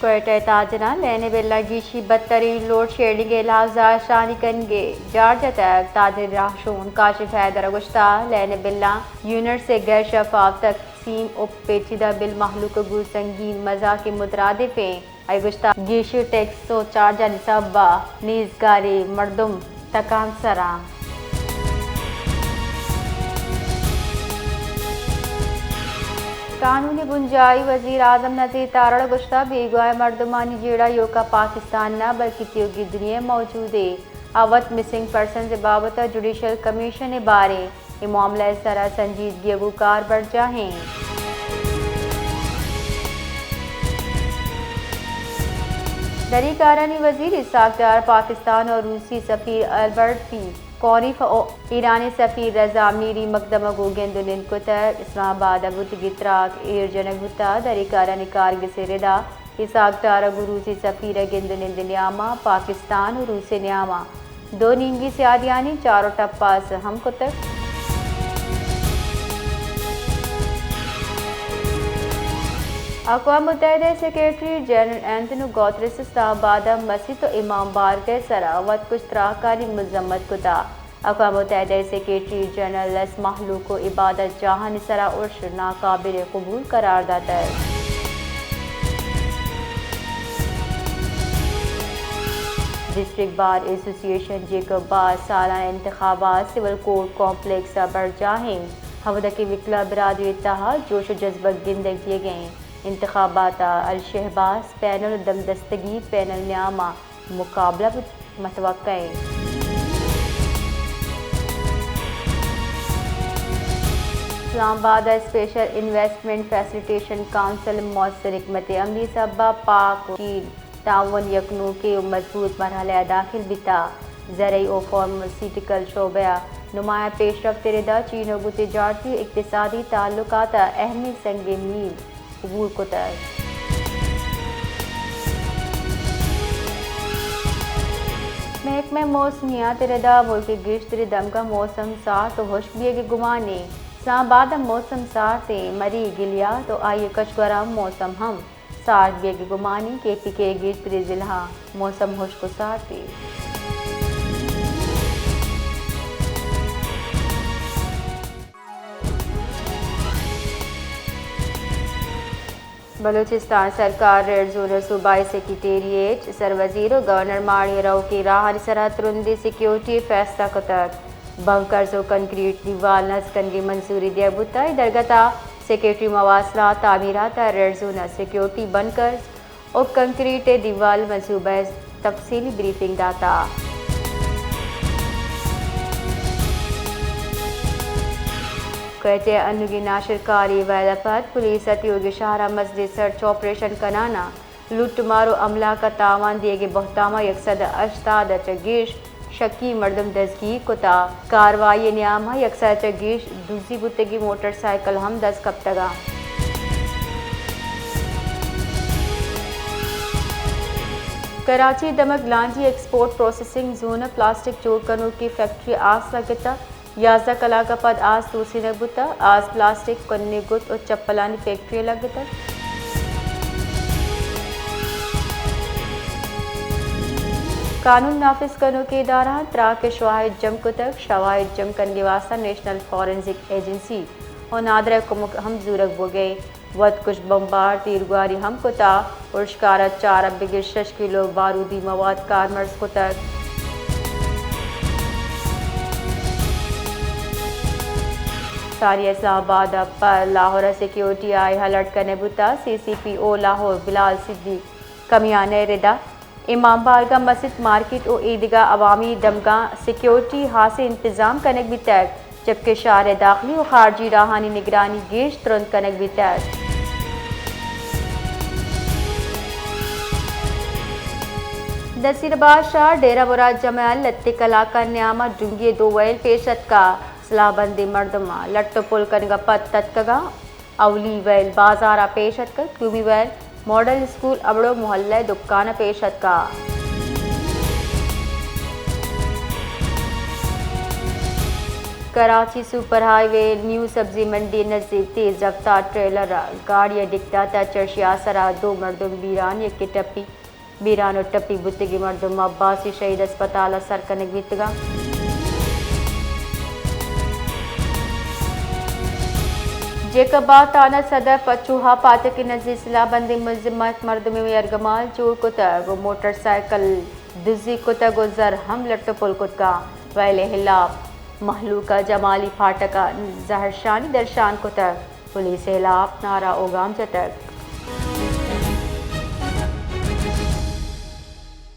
कोयटा ताजना लेने बेला गीशी बदतरीन load shedding लाजा शानी कनगे जार्जा तक ताजर राशून काशिफ हैदर गुश्ता लेने बिल्ला यूनिट से गैर शफाफ तकसीम उप पेचीदा बिल महलूक गुल संगीन मजा के मुतरादिफे आई गुश्ता गीशी टैक्स तो चार्जा निसाबा नीजगारी मर्दुम तकान सरा कानूनी गुंजाई वजीर आजम नज़ीर तारड़ गुश्ता बेगुआ मर्दमानी जेड़ा योका पाकिस्तान न बल्कि त्योगी दुनिया मौजूद है अवत मिसिंग पर्सन से बाबत जुडिशल कमीशन बारे ये मामला सरा संजीदगी अगूकार बढ़ जाएं। दरीकारानी वजीर इसाकदार पाकिस्तान और रूसी सफ़ीर अल्बर्ट पी कौरिफ और ईरानी सफ़ीर रजा मीरी मकदम गोगेंदुनिन कुतर इस्लामाबाद अबुत गित्राक एयर जनगुता दरीकारानी कारगिल से रिदा इसाकदार रूसी सफ़ीर गेंदुनिन न्यामा पाकिस्तान और रूसी न्यामा दो नींगी से आदियानी चारों टप्पास हम कुतर अक़वाम मुत्तहिदा secretary general Antonio Guterres Islamabad मस्जिद और इमाम बारगाह सरावत कुछ त्राकारी मजम्मत कुता अक़वाम मुत्तहिदा सेक्रेटरी जनरल लस महलूक को इबादत जहां सरा उर्श नाकाबिल कबूल करार दाता है। डिस्ट्रिक्ट बार एसोसिएशन जेकब बार सालाना इंतखाबात सिविल कोर्ट कॉम्प्लेक्स बढ़ जाएं हवदा के विकला बरादरी इत्तेहाद जोश जज्बा गिंदग दिए गए इंतखाबात अल-शहबाज पैनल दम दस्तगी पैनल न्यामा मुकाबला मतवक्का है। Islamabad special investment facilitation council मौसर हिकमत अमली सबा पाक की तावन यकनू के मजबूत मरहले दाखिल बिता ज़रई और फार्मास्यूटिकल शोबा नुमाया पेशरफ्त रिदा चीन और तिजारती इक़्तिसादी ताल्लुकात अहमी संग मील कबूल कुतर महकमा मौसमियात रिदा मुल्क गिश्त दम का मौसम सार तो खुशबिया के गुमाने इस्लामाबाद मौसम सार ते मरी गिलिया तो आइए कशवरा मौसम हम सार बिया के गुमानी के पिके गिश्त जिला मौसम खुशको सार ते बलूचिस्तान सरकार रेड जोन सूबाई सेक्रेटेरिएट सरवजीर और गवर्नर माणी राव की राह सरहद सिक्योरिटी फैसला कतक बंकर्स और कंक्रीट दीवार नस्कन की मंजूरी दिया बुता दरगता सेक्रेटरी मवासला तामीरात रेड जोन सिक्योरिटी बंकर्स और कंक्रीट दीवार मनसूबा तफसीली ब्रीफिंग दाता कहते अनुगी नाशरकारी वैलफत पुलिस अतियोगी शाहरा मस्जिद सर्च ऑपरेशन कनाना लुट मारो अमला का तावान दिए गए बहतामा यकसद अश्ताद चगीश शकी मर्दम दजगी कुता कार्रवाई न्यामा यकसद चगीश दूसरी बुतगी मोटरसाइकिल हम 10 कब तगा कराची दमक Lanji export processing zone plastic चोर कनूर की फैक्ट्री आस लगता याजा कला का पद आज दूसरी नगुता आज प्लास्टिक कन्ने गुत और चप्पलानी फैक्ट्री लगता कानून नाफिज कनो के दौरान त्रा के शवाहिद जम को तक शवाहिद जम करने वास्ता नेशनल फॉरेंसिक एजेंसी और नादरा को हम जूरक बो गए वत कुछ बम्बार तीरगुआरी हम कुता और शिकारा 4 बिगे 6 किलो बारूदी मवाद कारमर्स को तक सारी इस्लामाबाद पर लाहौर सिक्योरिटी आई अलर्ट करने बुता CCPO लाहौर बिलाल सिद्दीक कमियाने रिदा इमाम बारगाह मस्जिद मार्केट और ईदगाह अवामी दमगाह सिक्योरिटी हासिल इंतजाम कनक भी तक जबकि शार दाखिली और खारजी राहानी निगरानी गेश तुरंत कनक भी तक दसीरबाद शाह डेरा मुराद जमाल लत्ते कला का न्यामा डूंगी 2 वैल पेशत का सलाबंदी मर्दमा लट्टो पुल कनगा पत तत्कगा अवली वैल बाजारा पेशत का क्यूबी वैल मॉडल स्कूल अबड़ो मोहल्ला दुकान पेशत का कराची सुपर हाईवे न्यू सब्जी मंडी नज़दीक तेज़ रफ्तार ट्रेलर गाड़ी डिगता चर्शिया सरा 2 मरदम बीरान एक टप्पी बीरान और टप्पी बुतगी मरदम अब्बासी शहीद अस्पताल सरकनक बीतगा जेकबाद थाना सदर पचूहा पाते के नज़दीक सिलाबंदी मुलजिमत मरदमी में अरगमाल चोर कुतग मोटरसाइकिल दुजी कुतग जर हम लट्टो पुल कुतगा वैले हिलाफ महलूका जमाली फाटका जहरशानी दरशान कुतग पुलिस हिलाफ नारा ओगाम जतक